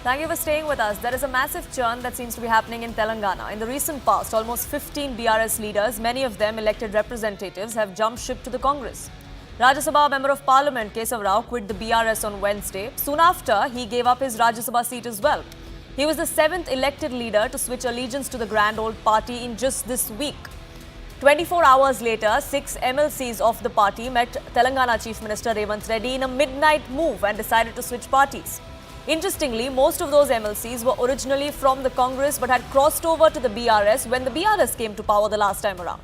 Thank you for staying with us. There is a massive churn that seems to be happening in Telangana. In the recent past, almost 15 BRS leaders, many of them elected representatives, have jumped ship to the Congress. Rajya Sabha Member of Parliament K Chandrasekhar Rao quit the BRS on Wednesday. Soon after, he gave up his Rajya Sabha seat as well. He was the 7th elected leader to switch allegiance to the grand old party in just this week. 24 hours later, 6 MLCs of the party met Telangana Chief Minister Revanth Reddy in a midnight move and decided to switch parties. Interestingly, most of those MLCs were originally from the Congress but had crossed over to the BRS when the BRS came to power the last time around.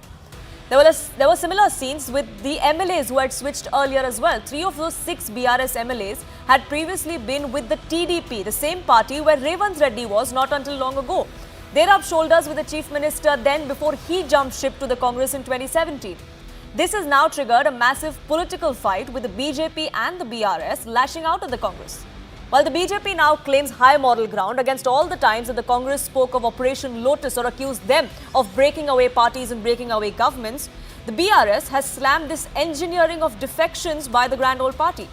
There were similar scenes with the MLAs who had switched earlier as well. 3 of those 6 BRS MLAs had previously been with the TDP, the same party where Revanth Reddy was not until long ago. They rubbed shoulders with the Chief Minister then before he jumped ship to the Congress in 2017. This has now triggered a massive political fight with the BJP and the BRS lashing out at the Congress. While the BJP now claims high moral ground against all the times that the Congress spoke of Operation Lotus or accused them of breaking away parties and breaking away governments, the BRS has slammed this engineering of defections by the grand old party.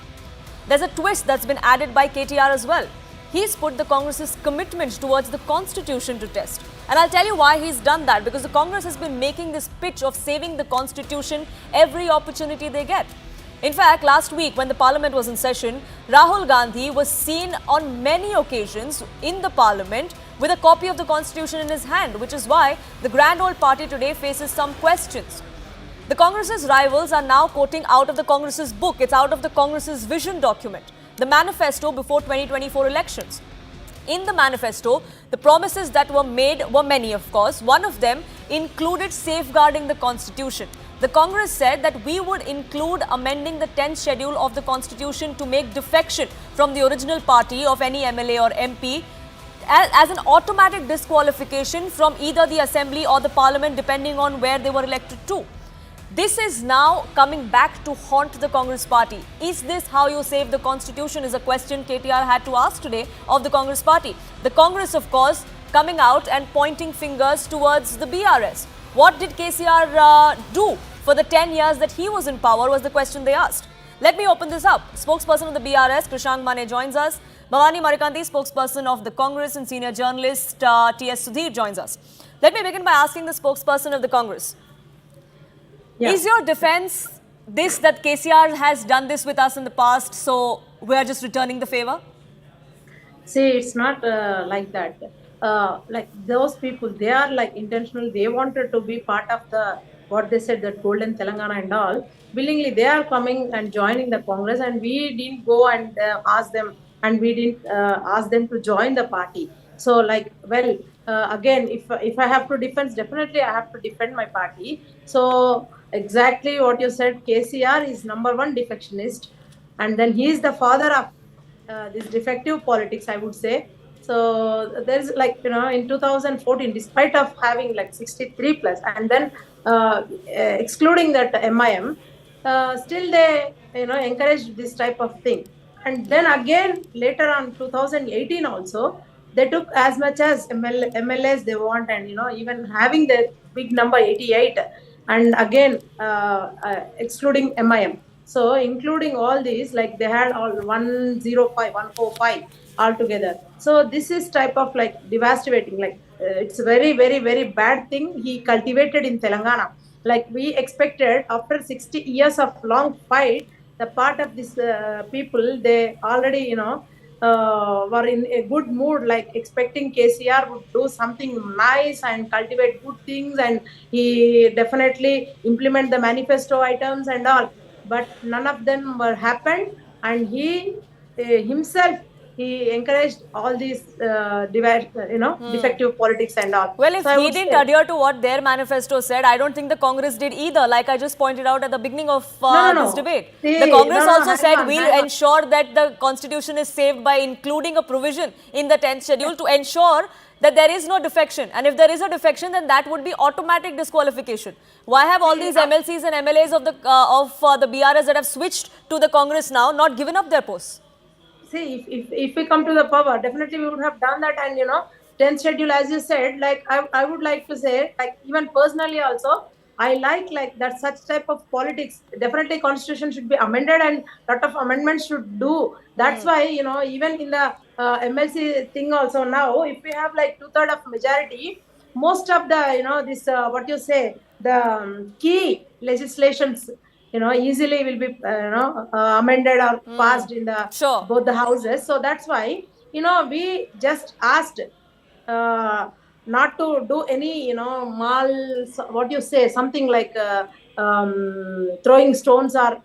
There's a twist that's been added by KTR as well. He's put the Congress's commitment towards the Constitution to test. And I'll tell you why he's done that, because the Congress has been making this pitch of saving the Constitution every opportunity they get. In fact, last week when the Parliament was in session, Rahul Gandhi was seen on many occasions in the Parliament with a copy of the Constitution in his hand, which is why the grand old party today faces some questions. The Congress's rivals are now quoting out of the Congress's book. It's out of the Congress's vision document, the manifesto before 2024 elections. In the manifesto, the promises that were made were many, of course. One of them included safeguarding the Constitution. The Congress said that we would include amending the 10th schedule of the Constitution to make defection from the original party of any MLA or MP as an automatic disqualification from either the Assembly or the Parliament, depending on where they were elected to. This is now coming back to haunt the Congress party. Is this how you save the Constitution is a question KTR had to ask today of the Congress party. The Congress, of course, coming out and pointing fingers towards the BRS. What did KCR do for the 10 years that he was in power was the question they asked. Let me open this up. Spokesperson of the BRS, Krishank Mane, joins us. Bhavani Marikanti, spokesperson of the Congress, and senior journalist T.S. Sudhir joins us. Let me begin by asking the spokesperson of the Congress. Yeah. Is your defense this that KCR has done this with us in the past, so we are just returning the favor? See, it's not like that. Like those people, they are like intentional. They wanted to be part of the, what they said, that golden Telangana and all. Willingly, they are coming and joining the Congress, and we didn't go and ask them, and we didn't ask them to join the party. So, like, well, again, if I have to defend, definitely I have to defend my party. So, exactly what you said, KCR is #1 defectionist, and then he is the father of this defective politics, I would say. So there's like, in 2014, despite of having like 63 plus, and then excluding that MIM, still they, encouraged this type of thing. And then again, later on 2018 also, they took as much as MLAs they want, and, even having the big number 88, and again, excluding MIM. So including all these, like they had all 105, 145 altogether. So this is type of like devastating, like it's a very, very, very bad thing he cultivated in Telangana. Like we expected after 60 years of long fight, the part of these people, they already, were in a good mood, like expecting KCR would do something nice and cultivate good things, and he definitely implement the manifesto items and all. But none of them were happened, and he himself, he encouraged all these defective politics and all. Well, if he didn't adhere to what their manifesto said, I don't think the Congress did either, like I just pointed out at the beginning of this debate. See, the Congress also said we'll ensure that the Constitution is saved by including a provision in the 10th schedule to ensure that there is no defection. And if there is a defection, then that would be automatic disqualification. Why have all these MLCs and MLAs of the BRS that have switched to the Congress now not given up their posts? See, if we come to the power, definitely we would have done that. And 10th schedule, as you said, like I would like to say, like even personally also, I like that such type of politics. Definitely Constitution should be amended, and lot of amendments should do. That's why, even in the MLC thing also now, if we have like 2/3 of majority, most of the, this, what you say, the key legislations, easily will be, amended or passed in the Sure. both the houses. So that's why, we just asked not to do any, mal, what you say, something like throwing stones or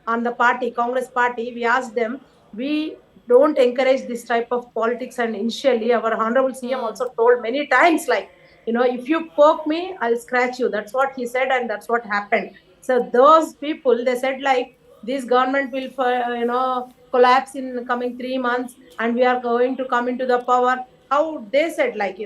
on the party, Congress party. We asked them, we don't encourage this type of politics. And initially, our Honorable CM also told many times, like, if you poke me, I'll scratch you. That's what he said, and that's what happened. So those people, they said, like, this government will, collapse in coming 3 months, and we are going to come into the power. How they said, like,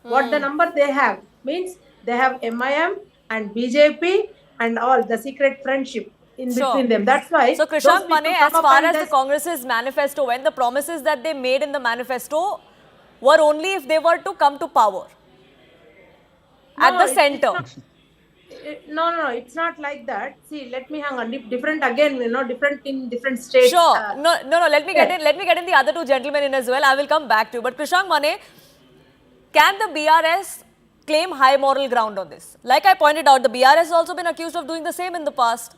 what the number they have means they have MIM and BJP and all the secret friendship in between them. That's why So, those Krishank people Mane, come as up far and as the just, Congress's manifesto went, the promises that they made in the manifesto were only if they were to come to power at the it's center. not, no, it's not like that. See, let me hang on. Different again, different in different states. Sure. No. Let me get yeah. in. Let me get in the other two gentlemen in as well. I will come back to you. But Krishank Mane, can the BRS claim high moral ground on this? Like I pointed out, the BRS has also been accused of doing the same in the past.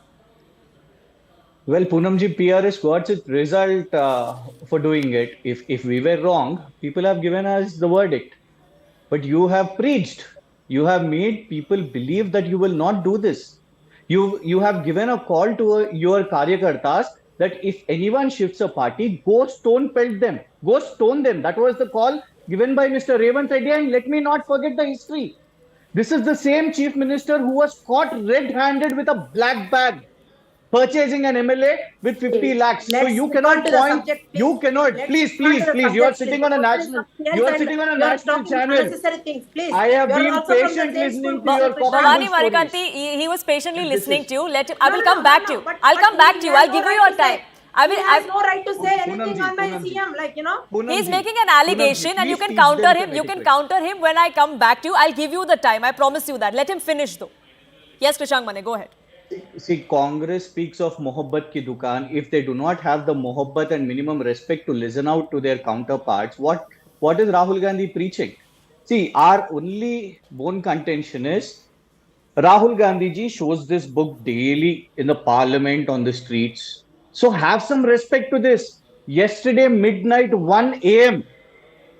Well, Poonamji, PRS got its result for doing it. If we were wrong, people have given us the verdict. But you have preached. You have made people believe that you will not do this. You have given a call to your Karyakartas that if anyone shifts a party, go stone pelt them. Go stone them. That was the call given by Mr. Revanth Reddy. And let me not forget the history. This is the same chief minister who was caught red-handed with a black bag purchasing an MLA with 50 lakhs. So you cannot point, you cannot, please, you are sitting on a national, channel. I have been patient listening to your Bhavani comments. Marikanti, he was patiently listening to you. I will come back to you. I'll come back to you. I'll give you your time. He has no right to say anything on my CM, like, He's making an allegation and you can counter him. You can counter him when I come back to you. I'll give you the time. I promise you that. Let him finish though. Yes, Krishank Mane, go ahead. See, Congress speaks of mohabbat ki dukaan. If they do not have the mohabbat and minimum respect to listen out to their counterparts, what is Rahul Gandhi preaching? See, our only bone contention is Rahul Gandhi ji shows this book daily in the parliament, on the streets. So have some respect to this. Yesterday, midnight, 1 a.m.,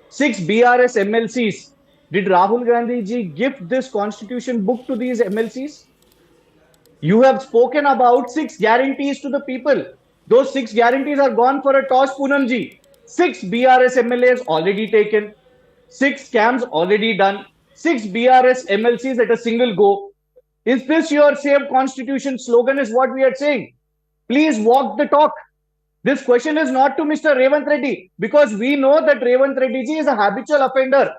6 BRS MLCs. Did Rahul Gandhi ji gift this constitution book to these MLCs? You have spoken about 6 guarantees to the people. Those 6 guarantees are gone for a toss, Poonamji. 6 BRS MLAs already taken. 6 scams already done. 6 BRS MLCs at a single go. Is this your save constitution slogan is what we are saying? Please walk the talk. This question is not to Mr. Revanth Reddy because we know that Revanth Reddy ji is a habitual offender.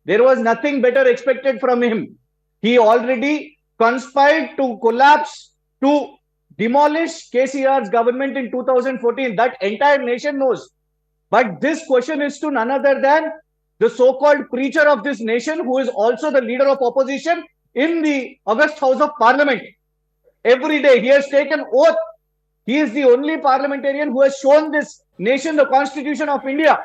There was nothing better expected from him. He already conspired to collapse, to demolish KCR's government in 2014. That entire nation knows. But this question is to none other than the so-called preacher of this nation, who is also the leader of opposition in the August House of Parliament. Every day he has taken oath. He is the only parliamentarian who has shown this nation the Constitution of India.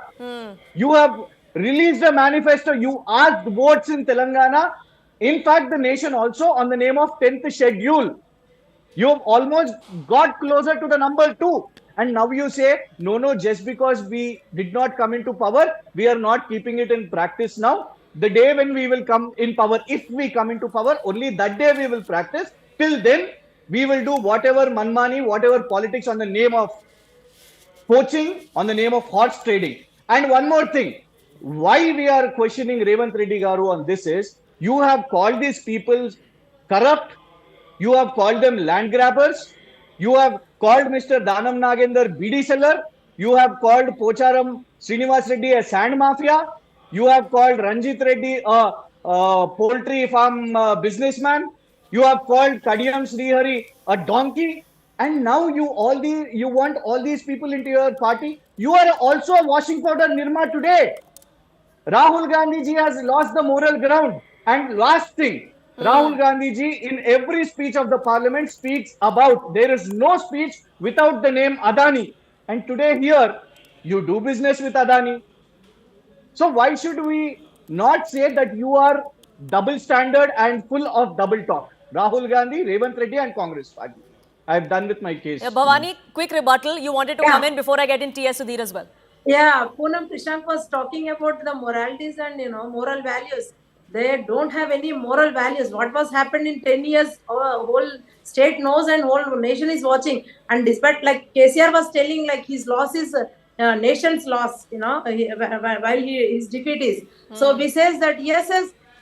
You have released a manifesto. You asked votes in Telangana. In fact, the nation also on the name of 10th schedule. You have almost got closer to the number 2. And now you say, no, just because we did not come into power, we are not keeping it in practice now. The day when we will come in power, if we come into power, only that day we will practice. Till then, we will do whatever manmani, whatever politics on the name of poaching, on the name of horse trading. And one more thing, why we are questioning Revanth Reddy Garu on this is, you have called these people corrupt, you have called them land grabbers, you have called Mr. Danam Nagender BD seller, you have called Pocharam Srinivas Reddy a sand mafia, you have called Ranjit Reddy a poultry farm businessman, you have called Kadiyam Srihari a donkey, and now you want all these people into your party. You are also a washing powder Nirma today. Rahul Gandhi ji has lost the moral ground. And last thing, Rahul Gandhi ji in every speech of the parliament speaks about, there is no speech without the name Adani. And today here, you do business with Adani. So why should we not say that you are double standard and full of double talk? Rahul Gandhi, Revanth Reddy, and Congress Party. I've done with my Yeah, case. Bhavani, quick rebuttal. You wanted to Yeah. come in before I get in TS Sudhir as well. Yeah, Poonam Krishank was talking about the moralities and moral values. They don't have any moral values. What was happened in 10 years, whole state knows and whole nation is watching. And despite, like KCR was telling, like his loss is nation's loss, while his defeat is. So we says that yes,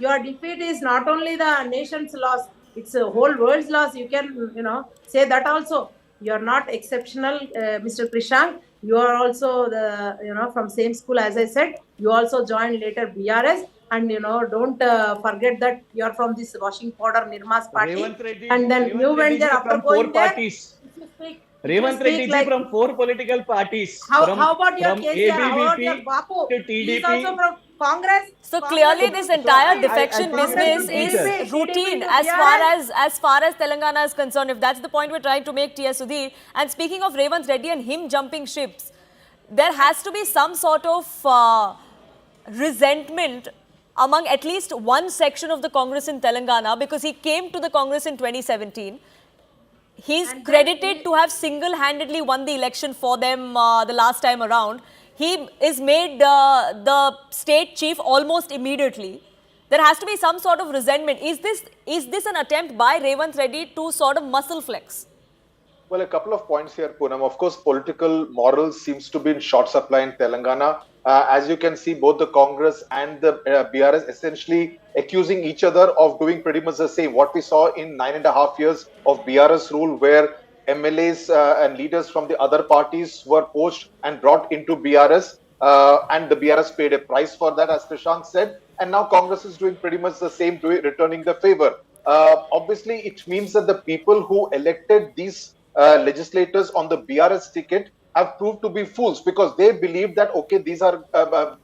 your defeat is not only the nation's loss, it's a whole world's loss. You can, say that also. You're not exceptional, Mr. Krishank. You are also the, from same school as I said. You also joined later BRS, and don't forget that you are from this washing powder Nirma's party. Revanth Reddy, And then Revanth you went Reddy there ji after from going four there. parties. If you speak, Revanth Reddy ji from four political parties. how from, about your from KCR? How about your ABVP Bapu? to He is TDP. also from Congress. So Congress. clearly, this entire I defection think business it's is TDP routine to as far as Telangana is concerned. If that's the point we're trying to make, TS Sudhir. And speaking of Revanth Reddy and him jumping ships, there has to be some sort of resentment among at least one section of the Congress in Telangana, because he came to the Congress in 2017. He's credited to have single-handedly won the election for them the last time around. He is made the state chief almost immediately. There has to be some sort of resentment. Is this an attempt by Revanth Reddy to sort of muscle flex? Well, a couple of points here, Poonam. Of course, political morals seems to be in short supply in Telangana. As you can see, both the Congress and the BRS essentially accusing each other of doing pretty much the same. What we saw in 9.5 years of BRS rule, where MLAs and leaders from the other parties were poached and brought into BRS, and the BRS paid a price for that, as Krishank said. And now Congress is doing pretty much the same, returning the favor. Obviously, it means that the people who elected these legislators on the BRS ticket have proved to be fools, because they believe that, okay, these are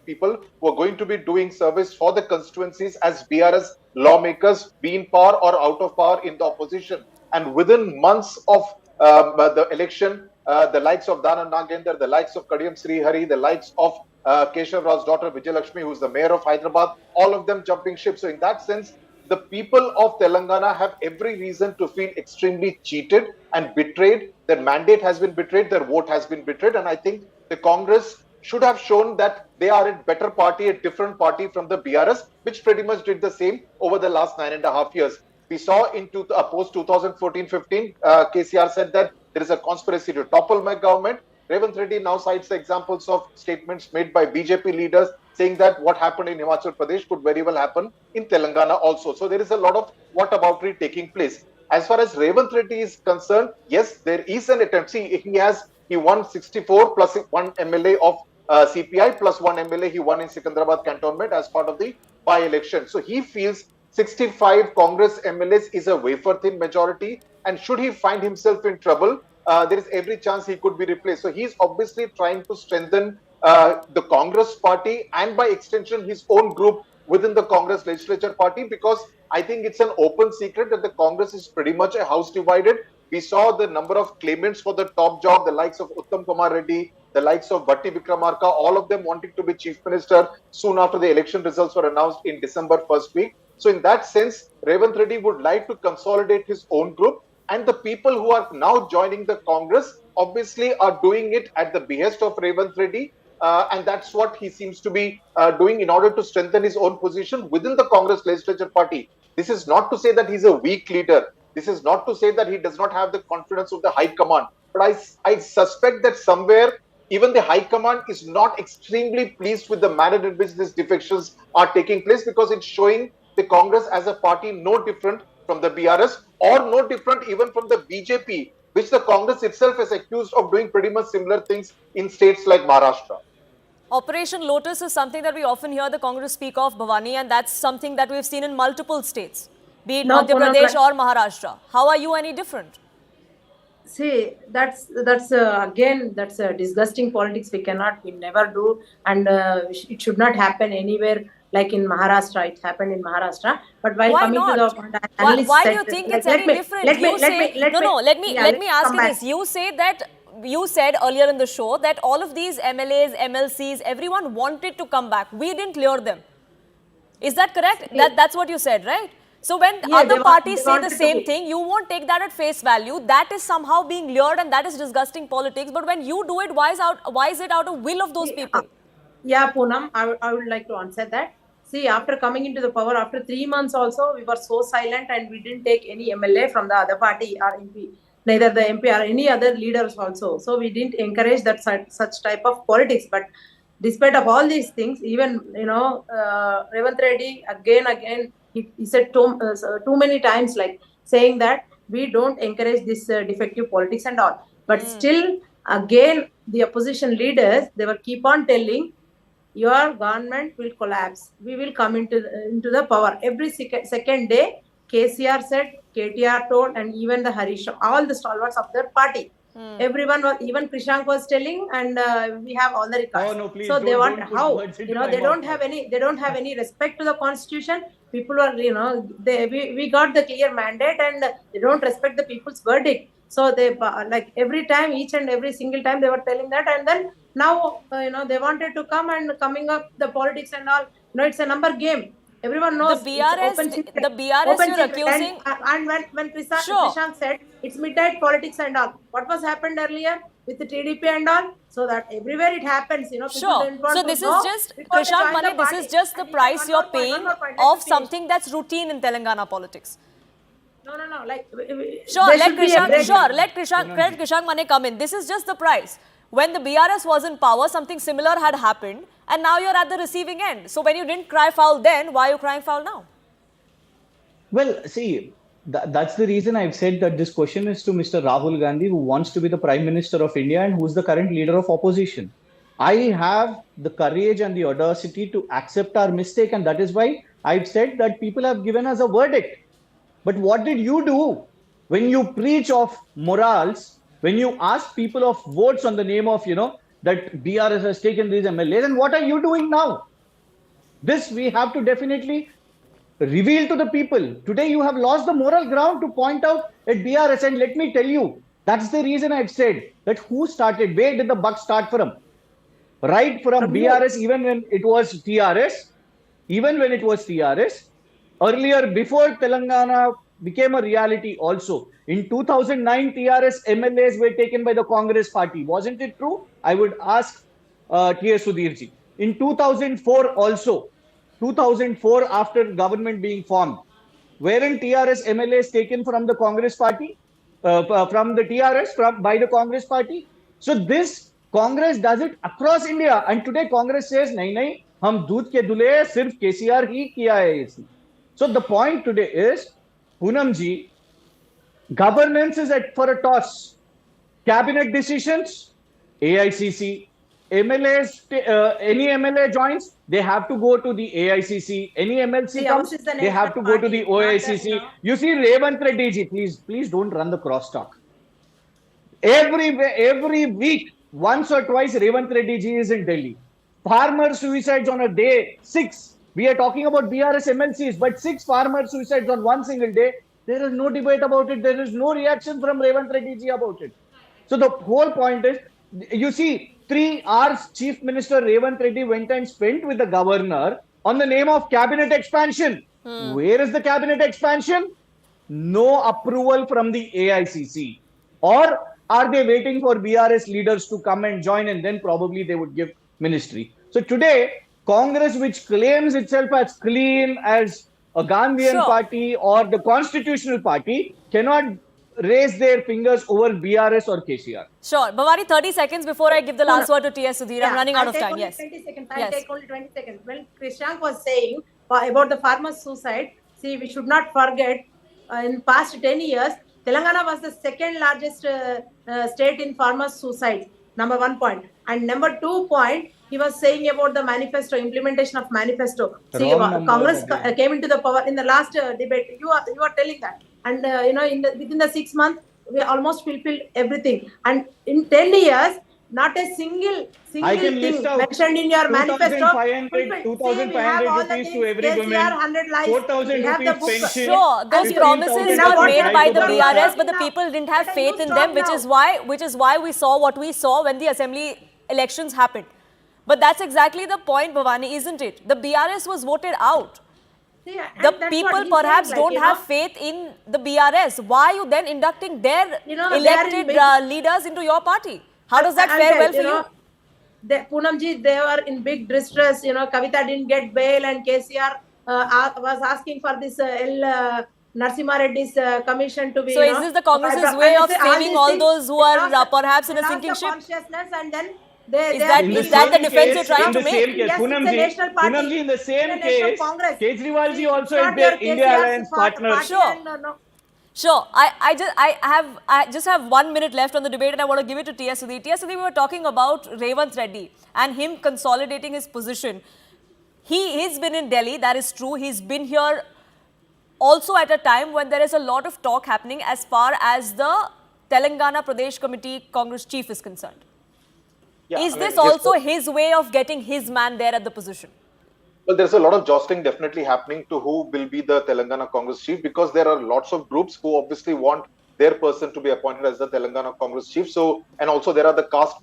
people who are going to be doing service for the constituencies as BRS lawmakers, be in power or out of power in the opposition. And within months of the election, the likes of Dana Nagendra, the likes of Kadiyam Srihari, the likes of Keshav Rao's daughter Vijayalakshmi, who's the mayor of Hyderabad, all of them jumping ship. So in that sense, the people of Telangana have every reason to feel extremely cheated and betrayed. Their mandate has been betrayed, their vote has been betrayed. And I think the Congress should have shown that they are a better party, a different party from the BRS, which pretty much did the same over the last 9.5 years. We saw in post 2014-15, KCR said that there is a conspiracy to topple my government. Revanth Reddy now cites the examples of statements made by BJP leaders saying that what happened in Himachal Pradesh could very well happen in Telangana also. So there is a lot of whataboutery taking place. As far as Revanth Reddy is concerned, yes, there is an attempt. See, he won 64 plus one MLA of CPI plus one MLA he won in Secunderabad cantonment as part of the by-election. So he feels 65 Congress MLAs is a wafer-thin majority, and should he find himself in trouble, there is every chance he could be replaced. So he's obviously trying to strengthen the Congress party and by extension his own group within the Congress legislature party, because I think it's an open secret that the Congress is pretty much a house divided. We saw the number of claimants for the top job, the likes of Uttam Kumar Reddy, the likes of Bhatti Vikramarka, all of them wanting to be chief minister soon after the election results were announced in December first week. So in that sense, Revanth Reddy would like to consolidate his own group, and the people who are now joining the Congress obviously are doing it at the behest of Revanth Reddy. And that's what he seems to be doing in order to strengthen his own position within the Congress legislature party. This is not to say that he's a weak leader. This is not to say that he does not have the confidence of the high command. But I suspect that somewhere even the high command is not extremely pleased with the manner in which these defections are taking place, because it's showing the Congress as a party no different from the BRS or no different even from the BJP, which the Congress itself is accused of doing pretty much similar things in states like Maharashtra. Operation Lotus is something that we often hear the Congress speak of, Bhavani, and that's something that we've seen in multiple states, be it Madhya Pradesh or Maharashtra. How are you any different? See, that's again, that's a disgusting politics. We never do, and it should not happen anywhere. Like in Maharashtra, it happened in Maharashtra. But while Why coming not? to the Why do you think it's any different? Let me ask you this. You say that you said earlier in the show that all of these MLAs, MLCs, everyone wanted to come back. We didn't lure them. Is that correct? That's what you said, right? So when other parties say the same thing, you won't take that at face value. That is somehow being lured and that is disgusting politics. But when you do it, why is it out of will of those people? Yeah, Poonam, I would like to answer that. See, after coming into the power, after 3 months also, we were so silent and we didn't take any MLA from the other party or MP, neither the MP or any other leaders also. So we didn't encourage that such type of politics. But despite of all these things, even, Revanth Reddy, again, he said too many times, like saying that we don't encourage this defective politics and all. But still, again, the opposition leaders, they were keep on telling, your government will collapse. We will come into the power. Every second day, KCR said, KTR told, and even the Harish, all the stalwarts of their party. Everyone was, even Krishank was telling, and we have all the records. Oh, no, please, so they want how they don't have any respect to the constitution. People are we got the clear mandate and they don't respect the people's verdict. So they like every time, each and every single time they were telling that, and then now they wanted to come and coming up the politics and all. It's a number game. Everyone knows the BRS you're accusing. And when Krishank said it's midnight politics and all, what was happened earlier with the TDP and all? So that everywhere it happens, Sure. So this is just, Krishank Mane, this is just the price you're paying of something that's routine in Telangana politics. No. Like, let Krishank Mane come in. This is just the price. When the BRS was in power, something similar had happened, and now you're at the receiving end. So when you didn't cry foul then, why are you crying foul now? Well, see, that's the reason I've said that this question is to Mr. Rahul Gandhi, who wants to be the Prime Minister of India and who's the current leader of opposition. I have the courage and the audacity to accept our mistake, and that is why I've said that people have given us a verdict. But what did you do when you preach of morals, when you ask people of votes on the name of, that BRS has taken these MLAs, and what are you doing now? This we have to definitely reveal to the people. Today you have lost the moral ground to point out at BRS, and let me tell you, that's the reason I've said that who started, where did the buck start from? Right from BRS, even when it was TRS, earlier before Telangana became a reality also. In 2009, TRS MLAs were taken by the Congress party. Wasn't it true? I would ask T.S. Sudhirji. In 2004 also, 2004 after government being formed, weren't TRS MLAs taken from the Congress party, from the TRS, by the Congress party? So this Congress does it across India. And today Congress says, nahi, hum doodh ke dule hai, sirf KCR hi kiya hai isne. So the point today is, Poonam ji, governance is for a toss. Cabinet decisions, AICC. MLAs, any MLA joins, they have to go to the AICC. Any MLC comes, they have to go to the OICC. You see, Revanth Reddy ji, please don't run the crosstalk. Every week, once or twice, Revanth Reddy ji is in Delhi. Farmer suicides on a day, 6. We are talking about BRS MLCs, but 6 farmer suicides on one single day. There is no debate about it. There is no reaction from Revanth Reddy ji about it. So the whole point is, you see, 3 hours Chief Minister Revanth Reddy went and spent with the governor on the name of cabinet expansion. Where is the cabinet expansion? No approval from the AICC. Or are they waiting for BRS leaders to come and join, and then probably they would give ministry? So today, Congress, which claims itself as clean, as a Gandhian party or the constitutional party, cannot raise their fingers over BRS or KCR. Sure. Bhavani, 30 seconds before I give the last word to T.S. Sudhir. I'm running out of time. Yes. 20 seconds. I'll take only 20 seconds. When Krishank was saying about the farmers' suicide, see, we should not forget, in past 10 years, Telangana was the second largest state in farmers' suicides. Number 1 point. And number 2 point, he was saying about the manifesto, implementation of manifesto. See, Congress came into the power in the last debate. You are telling that. And, within the 6 months, we almost fulfilled everything. And in 10 years, not a single I can thing list out mentioned in your manifesto. 2,500 See, we have all the rupees to things, every KCR, woman, 100 lives. 4,000 We have the rupees book. pension. Sure, those 15,000 promises Now, were what made are by you the talking BRS, about but the now? people didn't have Better faith you in stop them, now. which is why we saw what we saw when the assembly elections happened. But that's exactly the point, Bhavani, isn't it? The BRS was voted out. See, and The that's people what he's perhaps saying, like, don't have faith in the BRS. Why are you then inducting their You know, they are in elected big- leaders into your party? How does that I'll fare tell, well for you? Poonamji, they were in big distress. Kavita didn't get bail, and KCR was asking for this Narsimha Reddy's commission to be. So is this the Congress's way of saving all those who are perhaps in a sinking ship? Consciousness, and then they Is are that- In is the that the same defense you're case, trying in to the make? same case, Yes, it's a national party. Poonamji, in the same It's a national case, Congress. Kejriwalji See, also it's is not their your India KCR's Alliance partner. party Sure. and, no. Sure. I just have 1 minute left on the debate, and I want to give it to T.S. Sudhi. T.S. Sudhi, we were talking about Revanth Reddy and him consolidating his position. He's been in Delhi, that is true. He's been here also at a time when there is a lot of talk happening as far as the Telangana Pradesh Committee Congress chief is concerned. Yeah, Is I mean, this yes, also his way of getting his man there at the position? well, there's a lot of jostling definitely happening to who will be the Telangana Congress chief, because there are lots of groups who obviously want their person to be appointed as the Telangana Congress chief. So, and also there are the caste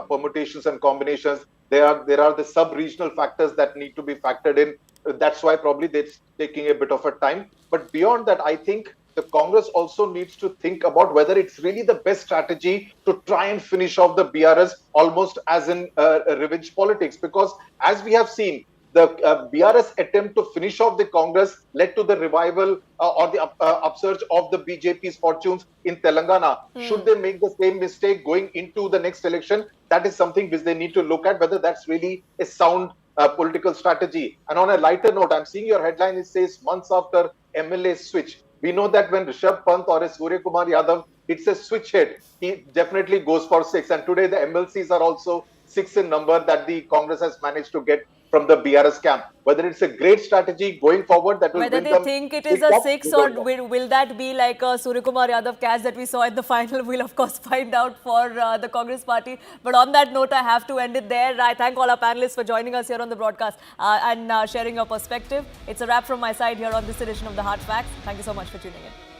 permutations and combinations. There are the sub-regional factors that need to be factored in. That's why probably it's taking a bit of a time. But beyond that, I think the Congress also needs to think about whether it's really the best strategy to try and finish off the BRS almost as in revenge politics. Because as we have seen, the BRS attempt to finish off the Congress led to the revival or the upsurge of the BJP's fortunes in Telangana. Should they make the same mistake going into the next election? That is something which they need to look at, whether that's really a sound political strategy. And on a lighter note, I'm seeing your headline, it says months after MLA switch. We know that when Rishabh Pant or Surya Kumar Yadav hits a switch hit, he definitely goes for 6. And today the MLCs are also 6 in number that the Congress has managed to get from the BRS camp. Whether it's a great strategy going forward that will Whether bring they them think it is pick a up, 6 we or don't know. will that be like a Surya Kumar Yadav catch that we saw in the final, we'll of course find out for the Congress party. But on that note, I have to end it there. I thank all our panelists for joining us here on the broadcast and sharing your perspective. It's a wrap from my side here on this edition of The Hard Facts. Thank you so much for tuning in.